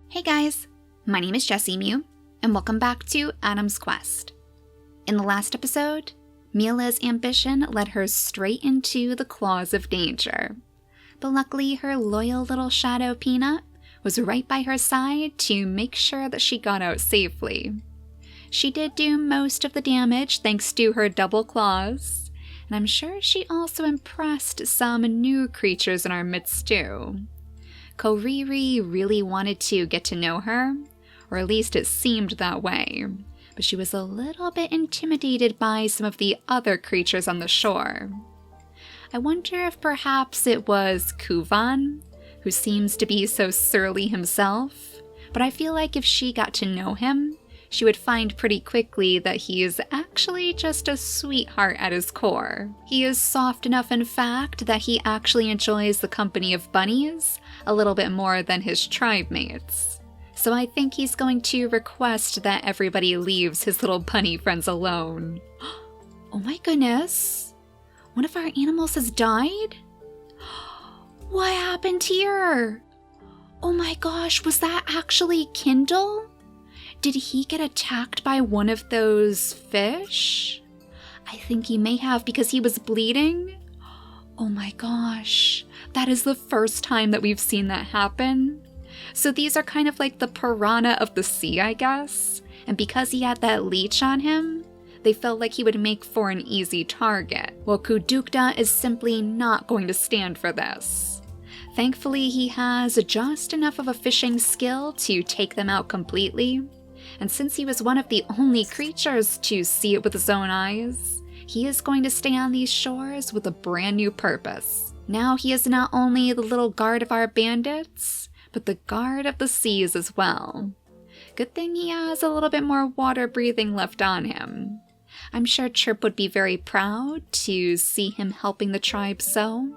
Hey guys, my name is JessiMew, and welcome back to Adam's Quest. In the last episode, Mila's ambition led her straight into the claws of danger. But luckily, her loyal little shadow Peanut was right by her side to make sure that she got out safely. She did do most of the damage thanks to her double claws, and I'm sure she also impressed some new creatures in our midst too. Koriri really wanted to get to know her, or at least it seemed that way, but she was a little bit intimidated by some of the other creatures on the shore. I wonder if perhaps it was Kuvan, who seems to be so surly himself, but I feel like if she got to know him, she would find pretty quickly that he is actually just a sweetheart at his core. He is soft enough, in fact, that he actually enjoys the company of bunnies a little bit more than his tribe mates. So I think he's going to request that everybody leaves his little bunny friends alone. Oh my goodness! One of our animals has died? What happened here? Oh my gosh, was that actually Kindle? Did he get attacked by one of those fish? I think he may have because he was bleeding. Oh my gosh, that is the first time that we've seen that happen. So these are kind of like the piranha of the sea, I guess. And because he had that leech on him, they felt like he would make for an easy target. Well, Kudukta is simply not going to stand for this. Thankfully, he has just enough of a fishing skill to take them out completely. And since he was one of the only creatures to see it with his own eyes, he is going to stay on these shores with a brand new purpose. Now he is not only the little guard of our bandits, but the guard of the seas as well. Good thing he has a little bit more water breathing left on him. I'm sure Chirp would be very proud to see him helping the tribe so.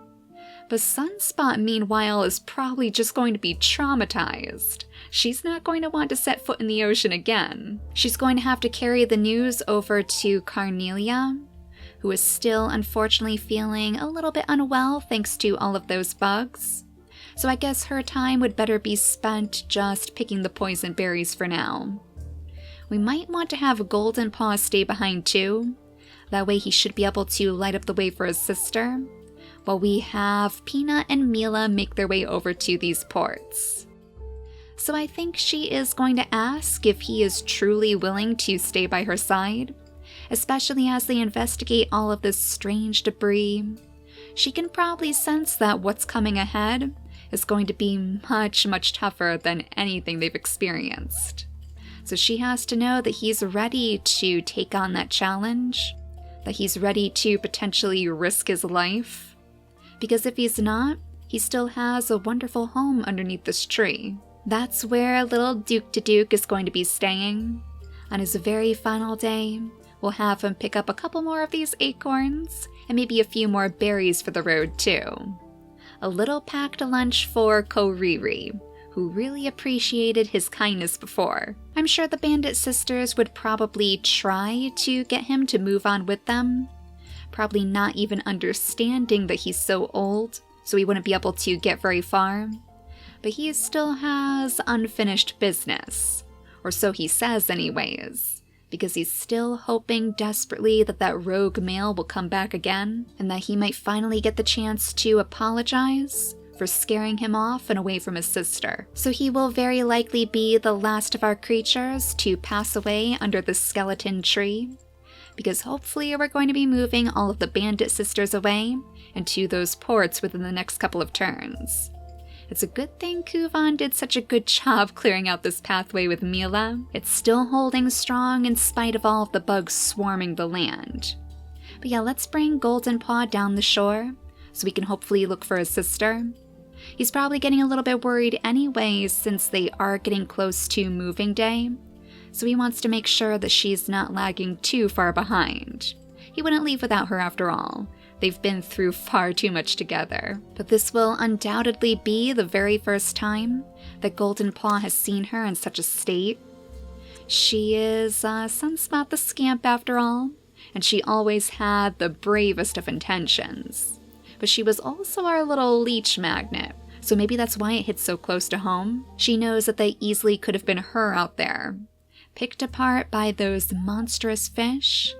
But Sunspot, meanwhile, is probably just going to be traumatized. She's not going to want to set foot in the ocean again. She's going to have to carry the news over to Carnelia, who is still unfortunately feeling a little bit unwell thanks to all of those bugs. So I guess her time would better be spent just picking the poison berries for now. We might want to have Golden Paw stay behind too. That way he should be able to light up the way for his sister, while we have Peanut and Mila make their way over to these ports. So I think she is going to ask if he is truly willing to stay by her side, especially as they investigate all of this strange debris. She can probably sense that what's coming ahead is going to be much, much tougher than anything they've experienced. So she has to know that he's ready to take on that challenge, that he's ready to potentially risk his life. Because if he's not, he still has a wonderful home underneath this tree. That's where little Duke to Duke is going to be staying. On his very final day, we'll have him pick up a couple more of these acorns, and maybe a few more berries for the road too. A little packed lunch for Koriri, who really appreciated his kindness before. I'm sure the bandit sisters would probably try to get him to move on with them, probably not even understanding that he's so old, so he wouldn't be able to get very far. But he still has unfinished business, or so he says anyways, because he's still hoping desperately that that rogue male will come back again, and that he might finally get the chance to apologize for scaring him off and away from his sister. So he will very likely be the last of our creatures to pass away under the skeleton tree, because hopefully we're going to be moving all of the bandit sisters away and to those ports within the next couple of turns. It's a good thing Kuvan did such a good job clearing out this pathway with Mila. It's still holding strong in spite of all of the bugs swarming the land. But yeah, let's bring Golden Paw down the shore so we can hopefully look for his sister. He's probably getting a little bit worried anyways since they are getting close to moving day, so he wants to make sure that she's not lagging too far behind. He wouldn't leave without her after all. They've been through far too much together. But this will undoubtedly be the very first time that Golden Paw has seen her in such a state. She is Sunspot the Scamp after all, and she always had the bravest of intentions. But she was also our little leech magnet, So maybe that's why it hits so close to home. She knows that they easily could have been her out there, picked apart by those monstrous fish,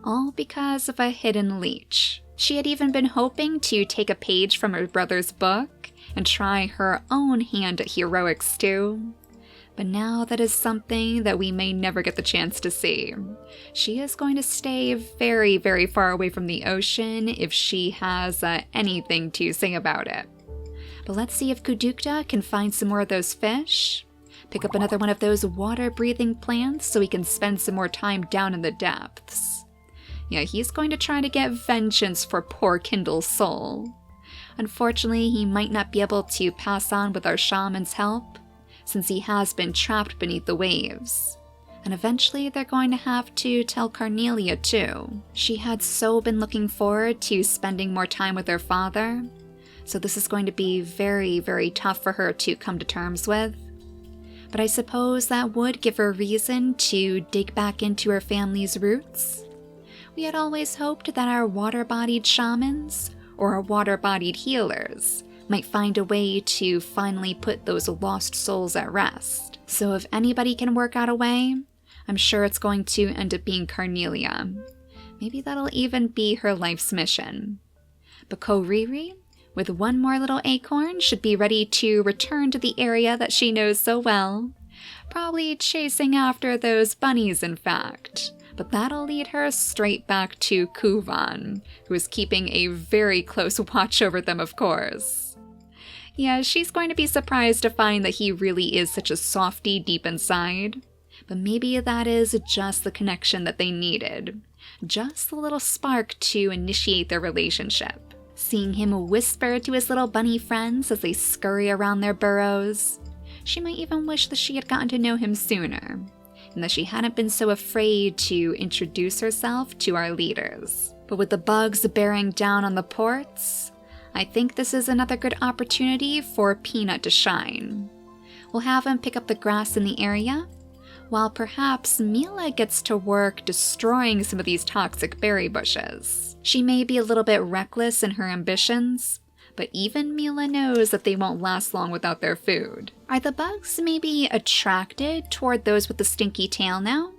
all because of a hidden leech. She had even been hoping to take a page from her brother's book and try her own hand at heroics too. But now that is something that we may never get the chance to see. She is going to stay very, very far away from the ocean if she has anything to say about it. But let's see if Kudukta can find some more of those fish, pick up another one of those water-breathing plants so he can spend some more time down in the depths. Yeah, he's going to try to get vengeance for poor Kindle's soul. Unfortunately, he might not be able to pass on with our shaman's help, since he has been trapped beneath the waves. And eventually they're going to have to tell Carnelia too. She had so been looking forward to spending more time with her father, so this is going to be very, very tough for her to come to terms with. But I suppose that would give her reason to dig back into her family's roots. We had always hoped that our water-bodied shamans, or our water-bodied healers, might find a way to finally put those lost souls at rest. So if anybody can work out a way, I'm sure it's going to end up being Carnelia. Maybe that'll even be her life's mission. But Koriri, with one more little acorn, should be ready to return to the area that she knows so well. Probably chasing after those bunnies, in fact. But that'll lead her straight back to Kuvan, who is keeping a very close watch over them, of course. Yeah, she's going to be surprised to find that he really is such a softie deep inside. But maybe that is just the connection that they needed. Just a little spark to initiate their relationship. Seeing him whisper to his little bunny friends as they scurry around their burrows. She might even wish that she had gotten to know him sooner, and that she hadn't been so afraid to introduce herself to our leaders. But with the bugs bearing down on the ports, I think this is another good opportunity for Peanut to shine. We'll have him pick up the grass in the area, while perhaps Mila gets to work destroying some of these toxic berry bushes. She may be a little bit reckless in her ambitions, but even Mila knows that they won't last long without their food. Are the bugs maybe attracted toward those with the stinky tail now?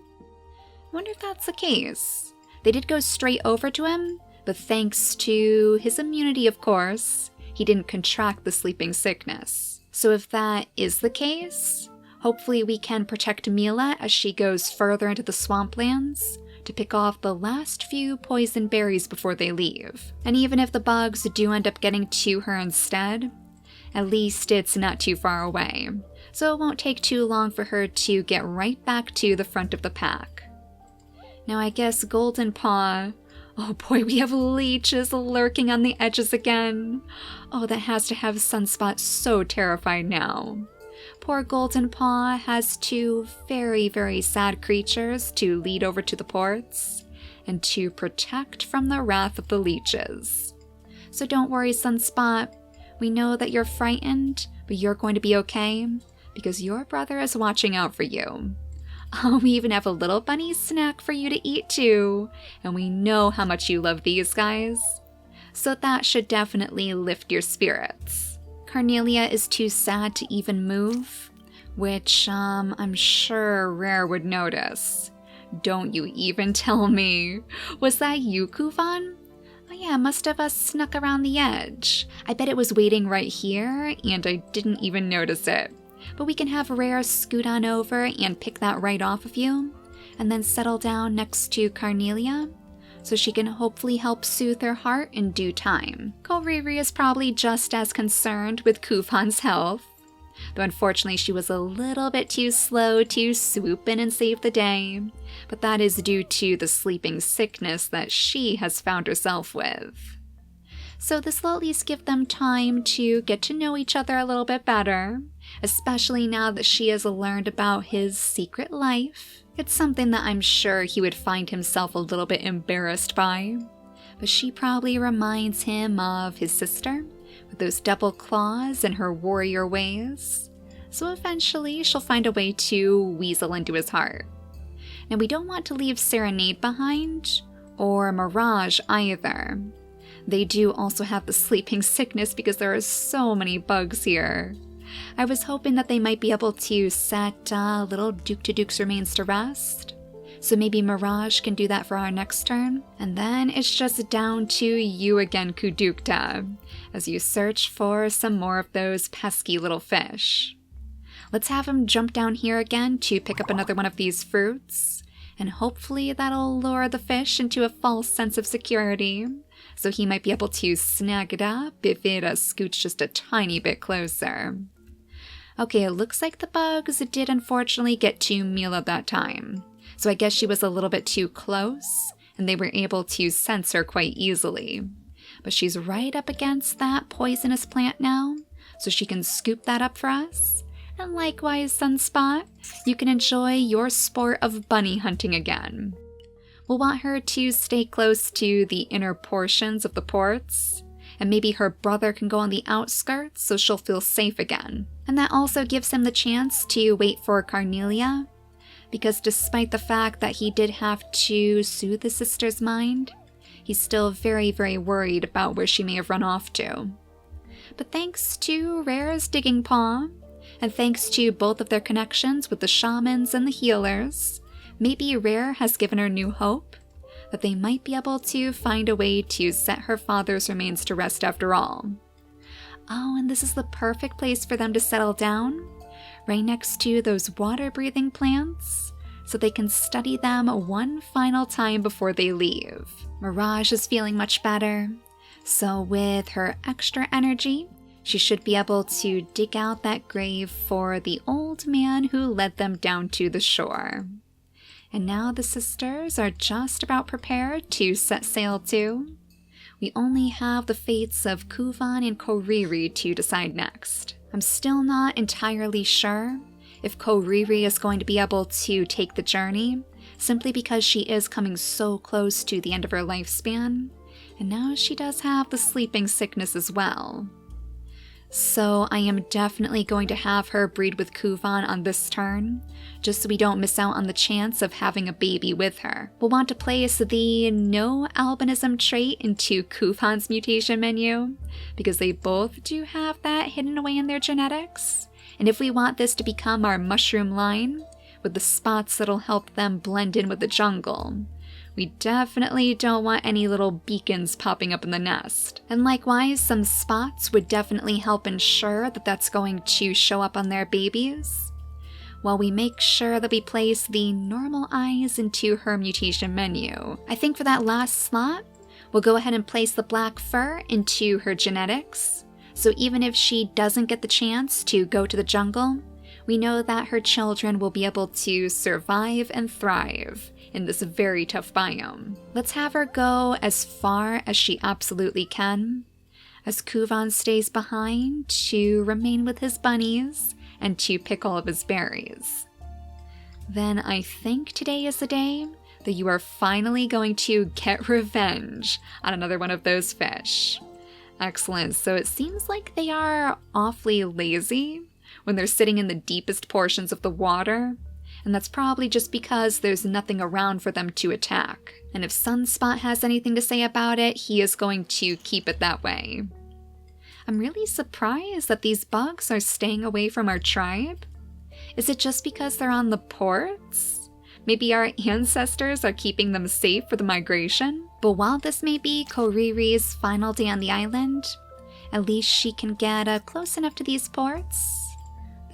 I wonder if that's the case. They did go straight over to him, but thanks to his immunity, of course, he didn't contract the sleeping sickness. So if that is the case, hopefully we can protect Mila as she goes further into the swamplands to pick off the last few poison berries before they leave. And even if the bugs do end up getting to her instead, at least it's not too far away, so it won't take too long for her to get right back to the front of the pack. Now I guess Golden Paw... Oh boy, we have leeches lurking on the edges again. Oh, that has to have Sunspot so terrified now. Poor Golden Paw has two very, very sad creatures to lead over to the ports and to protect from the wrath of the leeches. So don't worry, Sunspot. We know that you're frightened, but you're going to be okay because your brother is watching out for you. Oh, we even have a little bunny snack for you to eat too, and we know how much you love these guys. So that should definitely lift your spirits. Carnelia is too sad to even move, which I'm sure Rare would notice. Don't you even tell me. Was that you, Kuvan? Oh yeah, must have snuck around the edge. I bet it was waiting right here, and I didn't even notice it. But we can have Rare scoot on over and pick that right off of you, and then settle down next to Carnelia, so she can hopefully help soothe her heart in due time. Koriri is probably just as concerned with Kuvan's health, though unfortunately she was a little bit too slow to swoop in and save the day, but that is due to the sleeping sickness that she has found herself with. So this will at least give them time to get to know each other a little bit better, especially now that she has learned about his secret life. It's something that I'm sure he would find himself a little bit embarrassed by, but she probably reminds him of his sister, with those double claws and her warrior ways, so eventually she'll find a way to weasel into his heart. Now we don't want to leave Serenade behind, or Mirage either. They do also have the sleeping sickness because there are so many bugs here. I was hoping that they might be able to set little Duke to Duke's remains to rest. So maybe Mirage can do that for our next turn. And then it's just down to you again, Kudukta, as you search for some more of those pesky little fish. Let's have him jump down here again to pick up another one of these fruits. And hopefully that'll lure the fish into a false sense of security. So he might be able to snag it up if it scoots just a tiny bit closer. Okay, it looks like the bugs did unfortunately get to Mila that time. So I guess she was a little bit too close, and they were able to sense her quite easily. But she's right up against that poisonous plant now, so she can scoop that up for us. And likewise, Sunspot, you can enjoy your sport of bunny hunting again. We'll want her to stay close to the inner portions of the ports, and maybe her brother can go on the outskirts so she'll feel safe again. And that also gives him the chance to wait for Carnelia, because despite the fact that he did have to soothe his sister's mind, he's still very, very worried about where she may have run off to. But thanks to Rare's digging paw, and thanks to both of their connections with the shamans and the healers, maybe Rare has given her new hope that they might be able to find a way to set her father's remains to rest after all. Oh, and this is the perfect place for them to settle down, right next to those water-breathing plants, so they can study them one final time before they leave. Mirage is feeling much better, so with her extra energy, she should be able to dig out that grave for the old man who led them down to the shore. And now the sisters are just about prepared to set sail too. We only have the fates of Kuvan and Koriri to decide next. I'm still not entirely sure if Koriri is going to be able to take the journey, simply because she is coming so close to the end of her lifespan, and now she does have the sleeping sickness as well. So I am definitely going to have her breed with Kuvan on this turn, just so we don't miss out on the chance of having a baby with her. We'll want to place the no albinism trait into Kuvan's mutation menu, because they both do have that hidden away in their genetics. And if we want this to become our mushroom line, with the spots that'll help them blend in with the jungle, we definitely don't want any little beacons popping up in the nest. And likewise, some spots would definitely help ensure that that's going to show up on their babies, while we make sure that we place the normal eyes into her mutation menu. I think for that last slot, we'll go ahead and place the black fur into her genetics, so even if she doesn't get the chance to go to the jungle, we know that her children will be able to survive and thrive in this very tough biome. Let's have her go as far as she absolutely can, as Kuvan stays behind to remain with his bunnies and to pick all of his berries. Then I think today is the day that you are finally going to get revenge on another one of those fish. Excellent, so it seems like they are awfully lazy when they're sitting in the deepest portions of the water, and that's probably just because there's nothing around for them to attack. And if Sunspot has anything to say about it, he is going to keep it that way. I'm really surprised that these bugs are staying away from our tribe. Is it just because they're on the ports? Maybe our ancestors are keeping them safe for the migration? But while this may be Koriri's final day on the island, at least she can get close enough to these ports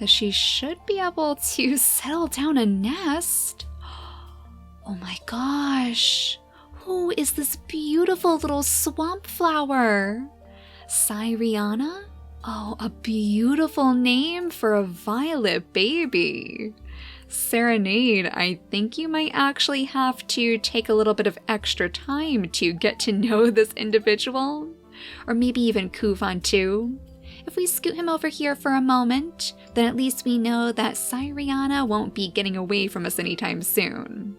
that she should be able to settle down a nest. Oh my gosh, who is this beautiful little swamp flower? Cyriana? Oh, a beautiful name for a violet baby. Serenade, I think you might actually have to take a little bit of extra time to get to know this individual. Or maybe even Kuvan too. If we scoot him over here for a moment, then at least we know that Cyriana won't be getting away from us anytime soon.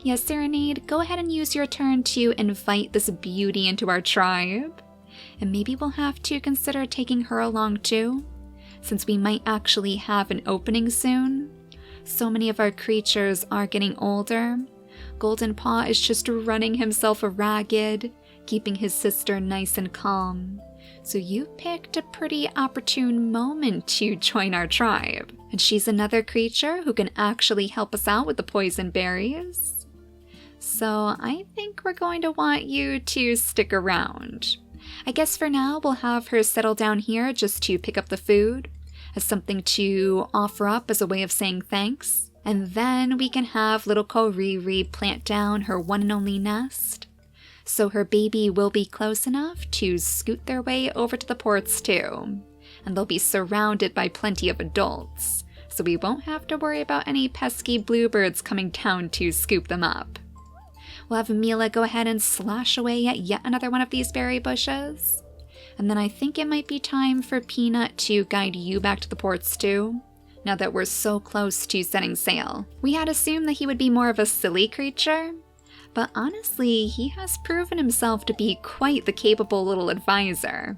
Yes, Serenade, go ahead and use your turn to invite this beauty into our tribe. And maybe we'll have to consider taking her along too, since we might actually have an opening soon. So many of our creatures are getting older. Golden Paw is just running himself ragged, keeping his sister nice and calm. So you picked a pretty opportune moment to join our tribe. And she's another creature who can actually help us out with the poison berries. So I think we're going to want you to stick around. I guess for now we'll have her settle down here just to pick up the food, as something to offer up as a way of saying thanks. And then we can have little Koriri plant down her one and only nest, so her baby will be close enough to scoot their way over to the ports too. And they'll be surrounded by plenty of adults, so we won't have to worry about any pesky bluebirds coming down to scoop them up. We'll have Mila go ahead and slash away at yet another one of these berry bushes. And then I think it might be time for Peanut to guide you back to the ports too, now that we're so close to setting sail. We had assumed that he would be more of a silly creature, but honestly, he has proven himself to be quite the capable little advisor.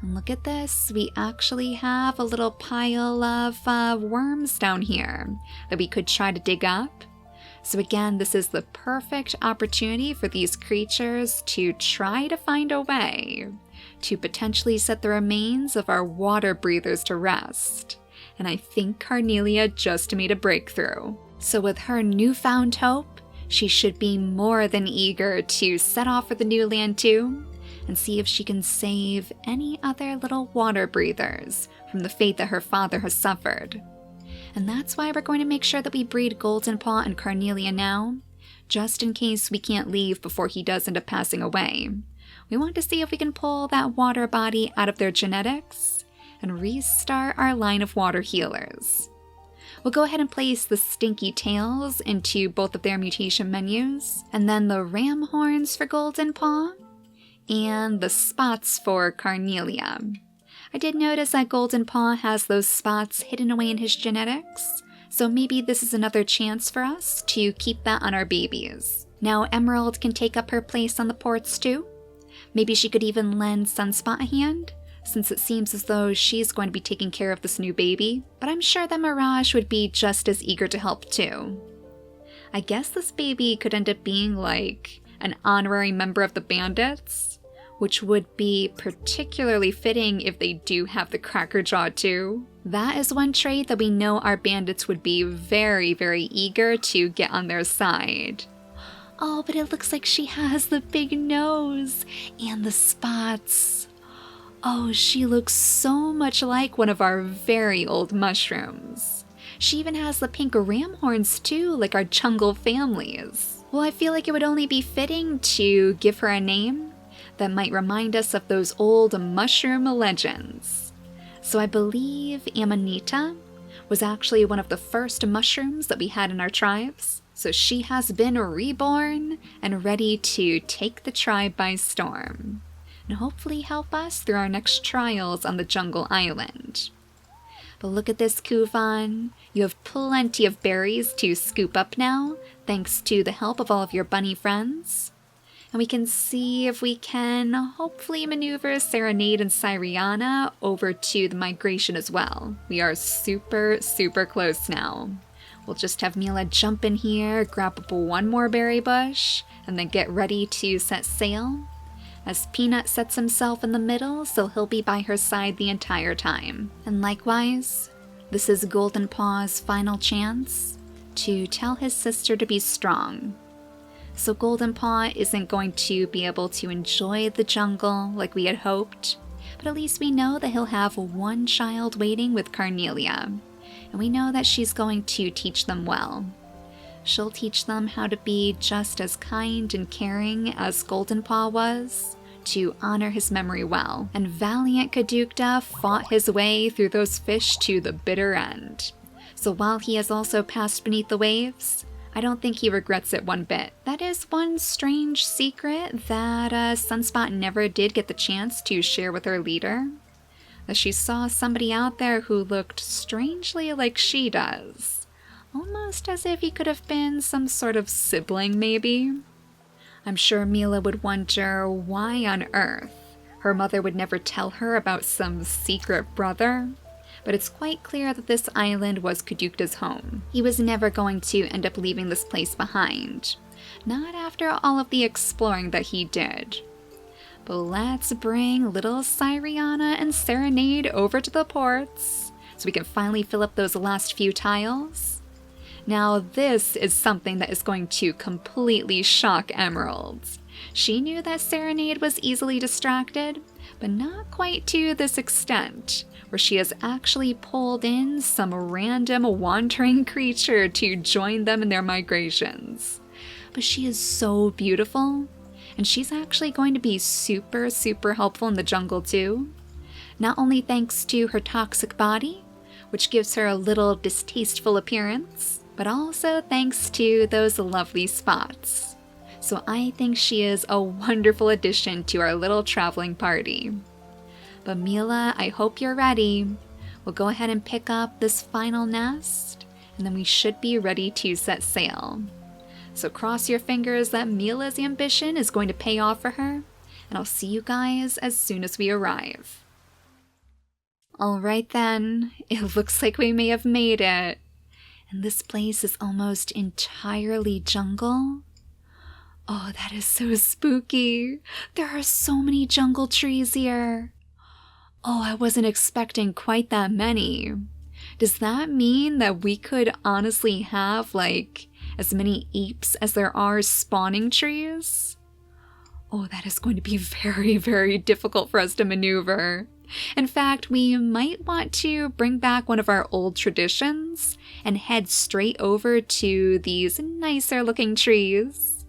And look at this, we actually have a little pile of worms down here that we could try to dig up. So again, this is the perfect opportunity for these creatures to try to find a way to potentially set the remains of our water breathers to rest. And I think Carnelia just made a breakthrough. So with her newfound hope, she should be more than eager to set off for the new land too, and see if she can save any other little water breathers from the fate that her father has suffered. And that's why we're going to make sure that we breed Golden Paw and Carnelia now, just in case we can't leave before he does end up passing away. We want to see if we can pull that water body out of their genetics and restart our line of water healers. We'll go ahead and place the stinky tails into both of their mutation menus, and then the ram horns for Golden Paw, and the spots for Carnelia. I did notice that Golden Paw has those spots hidden away in his genetics, so maybe this is another chance for us to keep that on our babies. Now Emerald can take up her place on the ports too. Maybe she could even lend Sunspot a hand, since it seems as though she's going to be taking care of this new baby, but I'm sure that Mirage would be just as eager to help too. I guess this baby could end up being like an honorary member of the bandits, which would be particularly fitting if they do have the cracker jaw too. That is one trait that we know our bandits would be very, very eager to get on their side. Oh, but it looks like she has the big nose and the spots. Oh, she looks so much like one of our very old mushrooms. She even has the pink ram horns too, like our jungle families. Well, I feel like it would only be fitting to give her a name that might remind us of those old mushroom legends. So I believe Amanita was actually one of the first mushrooms that we had in our tribes. So she has been reborn and ready to take the tribe by storm, and hopefully help us through our next trials on the jungle island. But look at this, Kuvan. You have plenty of berries to scoop up now, thanks to the help of all of your bunny friends. And we can see if we can hopefully maneuver Serenade and Syriana over to the migration as well. We are super, super close now. We'll just have Mila jump in here, grab up one more berry bush, and then get ready to set sail. As Peanut sets himself in the middle, so he'll be by her side the entire time. And likewise, this is Golden Paw's final chance to tell his sister to be strong. So Golden Paw isn't going to be able to enjoy the jungle like we had hoped, but at least we know that he'll have one child waiting with Carnelia, and we know that she's going to teach them well. She'll teach them how to be just as kind and caring as Golden Paw was, to honor his memory well. And valiant Kadukta fought his way through those fish to the bitter end. So while he has also passed beneath the waves, I don't think he regrets it one bit. That is one strange secret that Sunspot never did get the chance to share with her leader. That she saw somebody out there who looked strangely like she does. Almost as if he could have been some sort of sibling, maybe. I'm sure Mila would wonder why on earth her mother would never tell her about some secret brother. But it's quite clear that this island was Kadukta's home. He was never going to end up leaving this place behind. Not after all of the exploring that he did. But let's bring little Cyriana and Serenade over to the ports so we can finally fill up those last few tiles. Now this is something that is going to completely shock Emerald. She knew that Serenade was easily distracted, but not quite to this extent, where she has actually pulled in some random wandering creature to join them in their migrations. But she is so beautiful, and she's actually going to be super helpful in the jungle too. Not only thanks to her toxic body, which gives her a little distasteful appearance, but also thanks to those lovely spots. So I think she is a wonderful addition to our little traveling party. But Mila, I hope you're ready. We'll go ahead and pick up this final nest, and then we should be ready to set sail. So cross your fingers that Mila's ambition is going to pay off for her, and I'll see you guys as soon as we arrive. Alright then, it looks like we may have made it. And this place is almost entirely jungle. Oh, that is so spooky. There are so many jungle trees here. Oh, I wasn't expecting quite that many. Does that mean that we could honestly have, like, as many apes as there are spawning trees? Oh, that is going to be very difficult for us to maneuver. In fact, we might want to bring back one of our old traditions and head straight over to these nicer looking trees.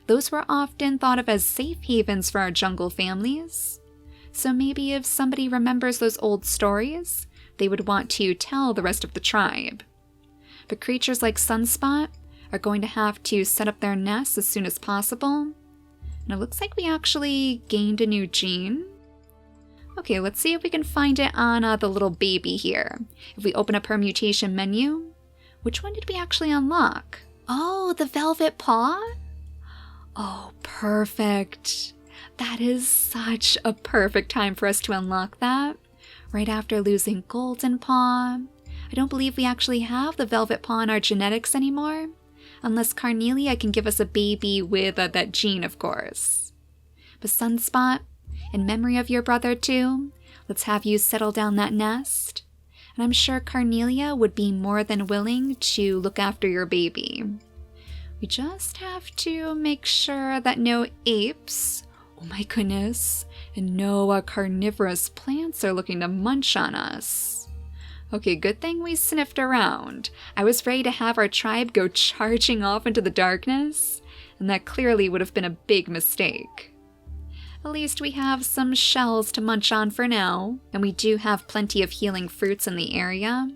Those were often thought of as safe havens for our jungle families. So maybe if somebody remembers those old stories, they would want to tell the rest of the tribe. But creatures like Sunspot are going to have to set up their nests as soon as possible. And it looks like we actually gained a new gene. Okay, let's see if we can find it on the little baby here. If we open up her mutation menu, which one did we actually unlock? Oh, the velvet paw? Oh, perfect. That is such a perfect time for us to unlock that. Right after losing Golden Paw. I don't believe we actually have the velvet paw in our genetics anymore. Unless Carnelia can give us a baby with that gene, of course. But Sunspot, in memory of your brother too, let's have you settle down that nest. And I'm sure Carnelia would be more than willing to look after your baby. We just have to make sure that no apes, oh my goodness, and no carnivorous plants are looking to munch on us. Okay, good thing we sniffed around. I was ready to have our tribe go charging off into the darkness, and that clearly would have been a big mistake. At least we have some shells to munch on for now, and we do have plenty of healing fruits in the area,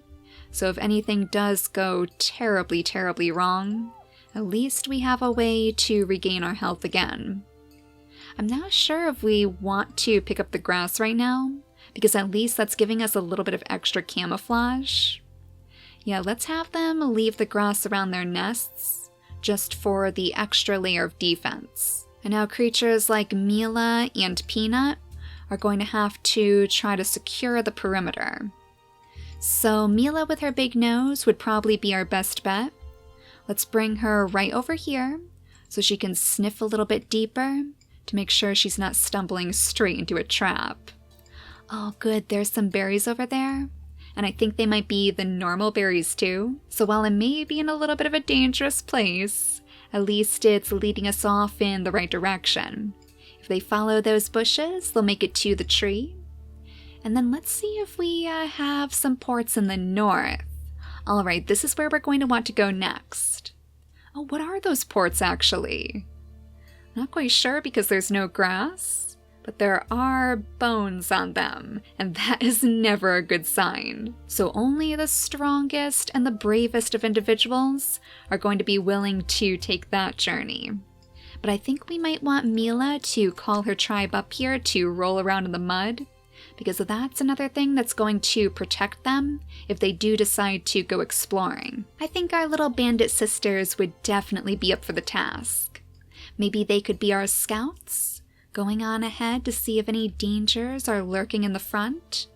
so if anything does go terribly wrong, at least we have a way to regain our health again. I'm not sure if we want to pick up the grass right now, because at least that's giving us a little bit of extra camouflage. Yeah, let's have them leave the grass around their nests, just for the extra layer of defense. And now creatures like Mila and Peanut are going to have to try to secure the perimeter. So Mila with her big nose would probably be our best bet. Let's bring her right over here so she can sniff a little bit deeper to make sure she's not stumbling straight into a trap. Oh good, there's some berries over there, and I think they might be the normal berries too. So while it may be in a little bit of a dangerous place, at least it's leading us off in the right direction. If they follow those bushes, they'll make it to the tree. And then let's see if we have some ports in the north. Alright, this is where we're going to want to go next. Oh, what are those ports actually? Not quite sure because there's no grass, but there are bones on them, and that is never a good sign. So only the strongest and the bravest of individuals are going to be willing to take that journey. But I think we might want Mila to call her tribe up here to roll around in the mud, because that's another thing that's going to protect them if they do decide to go exploring. I think our little bandit sisters would definitely be up for the task. Maybe they could be our scouts, going on ahead to see if any dangers are lurking in the front.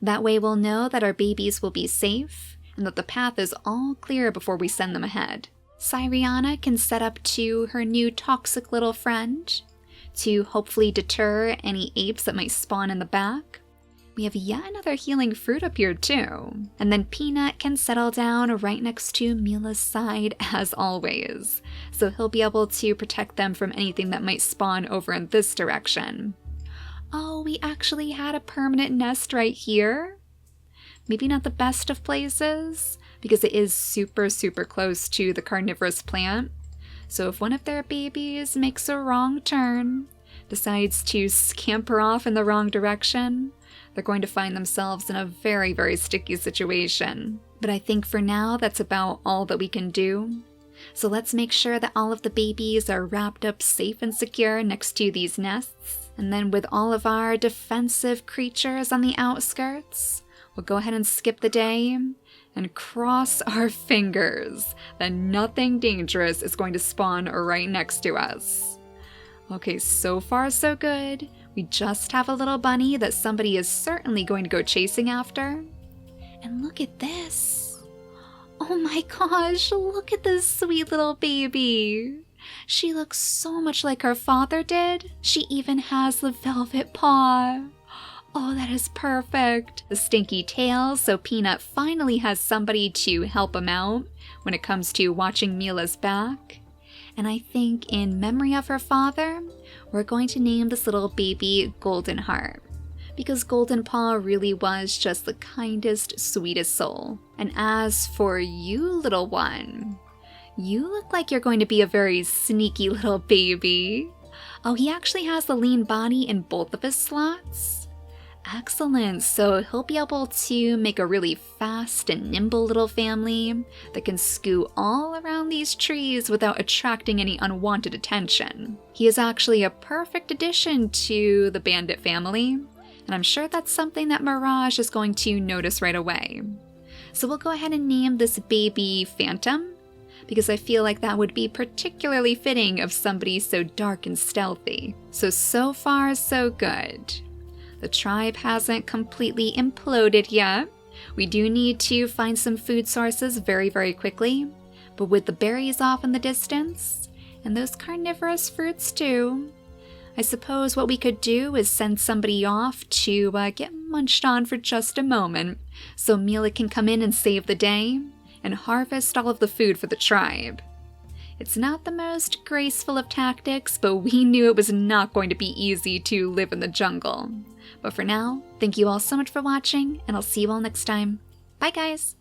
That way we'll know that our babies will be safe and that the path is all clear before we send them ahead. Cyriana can set up to her new toxic little friend to hopefully deter any apes that might spawn in the back. We have yet another healing fruit up here too. And then Peanut can settle down right next to Mila's side as always. So he'll be able to protect them from anything that might spawn over in this direction. Oh, we actually had a permanent nest right here. Maybe not the best of places, because it is super close to the carnivorous plant. So if one of their babies makes a wrong turn, decides to scamper off in the wrong direction, they're going to find themselves in a very sticky situation. But I think for now, that's about all that we can do. So let's make sure that all of the babies are wrapped up safe and secure next to these nests. And then with all of our defensive creatures on the outskirts, we'll go ahead and skip the day and cross our fingers that nothing dangerous is going to spawn right next to us. Okay, so far so good. We just have a little bunny that somebody is certainly going to go chasing after. And look at this. Oh my gosh, look at this sweet little baby. She looks so much like her father did. She even has the velvet paw. Oh, that is perfect. The stinky tail, so Peanut finally has somebody to help him out when it comes to watching Mila's back. And I think in memory of her father, we're going to name this little baby Golden Heart, because Golden Paw really was just the kindest, sweetest soul. And as for you, little one, you look like you're going to be a very sneaky little baby. Oh, he actually has the lean body in both of his slots. Excellent, so he'll be able to make a really fast and nimble little family that can scoot all around these trees without attracting any unwanted attention. He is actually a perfect addition to the bandit family, and I'm sure that's something that Mirage is going to notice right away. So we'll go ahead and name this baby Phantom, because I feel like that would be particularly fitting of somebody so dark and stealthy. So far so good. The tribe hasn't completely imploded yet. We do need to find some food sources very quickly, but with the berries off in the distance, and those carnivorous fruits too, I suppose what we could do is send somebody off to get munched on for just a moment, so Mila can come in and save the day, and harvest all of the food for the tribe. It's not the most graceful of tactics, but we knew it was not going to be easy to live in the jungle. But for now, thank you all so much for watching, and I'll see you all next time. Bye guys!